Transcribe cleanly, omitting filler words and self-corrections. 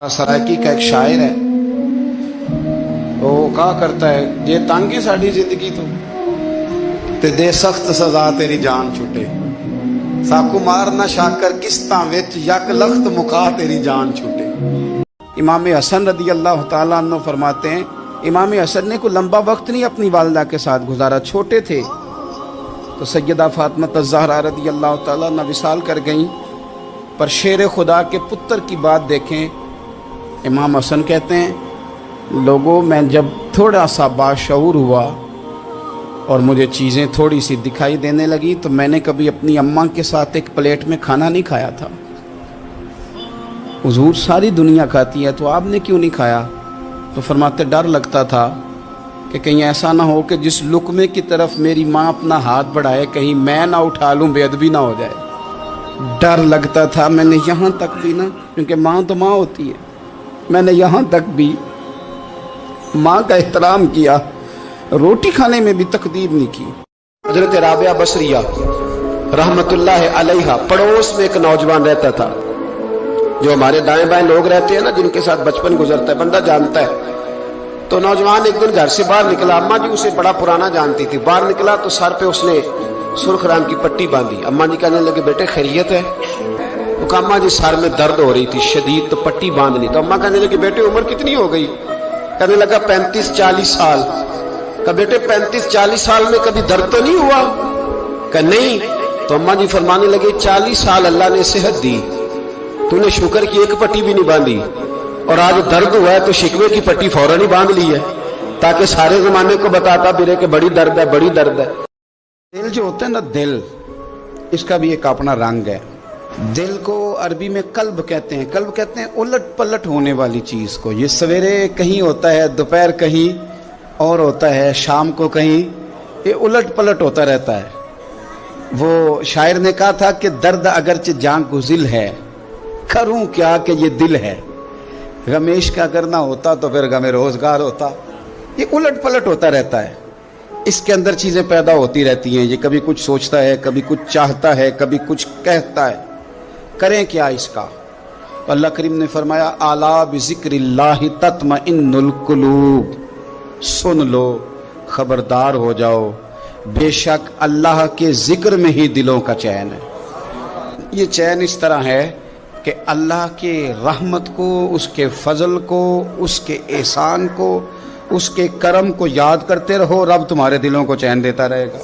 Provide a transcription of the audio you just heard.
सरायकी का एक शायर है, वो कहा करता है, जे तंग है साड़ी जिंदगी तो ते दे सख्त सजा तेरी जान छुटे, साकू मार ना शाकर किस्तां विच यक लख्त मुका तेरी जान छुटे। इमाम हसन रदी अल्लाह तआला अन्हु फरमाते हैं, इमाम हसन ने कोई लंबा वक्त नहीं अपनी वालिदा के साथ गुजारा, छोटे थे तो सैयदा फातिमा ज़हरा रदी अल्लाह तआला अन्हा विसाल कर गईं। पर शेर खुदा के पुत्र की बात देखें, इमाम हसन कहते हैं, लोगों मैं जब थोड़ा सा बाशऊर हुआ और मुझे चीज़ें थोड़ी सी दिखाई देने लगी तो मैंने कभी अपनी अम्मा के साथ एक प्लेट में खाना नहीं खाया था। हुजूर सारी दुनिया खाती है तो आपने क्यों नहीं खाया? तो फरमाते डर लगता था कि कहीं ऐसा ना हो कि जिस लुकमे की तरफ मेरी माँ अपना हाथ बढ़ाए कहीं मैं ना उठा लूँ, बेअदबी ना हो जाए। डर लगता था। मैंने यहाँ तक भी ना, क्योंकि माँ तो माँ होती है, मैंने यहाँ तक भी माँ का एहतराम किया, रोटी खाने में भी तकदीर नहीं की। हजरत राबिया बसरिया रहमतुल्लाह अलैहा पड़ोस में एक नौजवान रहता था, जो हमारे दाएं बाएं लोग रहते हैं ना, जिनके साथ बचपन गुजरता है, बंदा जानता है। तो नौजवान एक दिन घर से बाहर निकला, अम्मा जी उसे बड़ा पुराना जानती थी। बाहर निकला तो सर पे उसने सुर्ख रंग की पट्टी बांधी। अम्मा जी कहने लगे, बेटे खैरियत है? तो कहा, अम्मा जी सर में दर्द हो रही थी शदीद, तो पट्टी बांधनी। तो अम्मा कहने लगी, बेटे उम्र कितनी हो गई? कहने लगा 35-40 साल। कहा, बेटे 35-40 साल में कभी दर्द तो नहीं हुआ? कहा, नहीं। तो अम्मा जी फरमाने लगे, 40 साल अल्लाह ने सेहत दी, तूने शुक्र की एक पट्टी भी नहीं बांधी, और आज दर्द हुआ है तो शिकवे की पट्टी फौरन ही बांध ली है, ताकि सारे जमाने को बताता फिरे कि बड़ी दर्द है, बड़ी दर्द है। दिल जो होता है ना, दिल, इसका भी एक अपना रंग है। दिल को अरबी में कल्ब कहते हैं। कल्ब कहते हैं उलट पलट होने वाली चीज को। ये सवेरे कहीं होता है, दोपहर कहीं और होता है, शाम को कहीं, ये उलट पलट होता रहता है। वो शायर ने कहा था कि दर्द अगरचे जान गुजिल है, करूं क्या कि ये दिल है। गमेश का करना होता तो फिर गमे रोजगार होता। ये उलट पलट होता रहता है, इसके अंदर चीजें पैदा होती रहती हैं। ये कभी कुछ सोचता है, कभी कुछ चाहता है, कभी कुछ कहता है। करें क्या इसका? तो अल्लाह करीम ने फरमाया, आला बिज़िक्रिल्लाहि तत्मइन्नुल कुलूब, सुन लो, खबरदार हो जाओ, बेशक अल्लाह के जिक्र में ही दिलों का चैन है। ये चैन इस तरह है कि अल्लाह के रहमत को, उसके फजल को, उसके एहसान को, उसके करम को याद करते रहो, रब तुम्हारे दिलों को चैन देता रहेगा।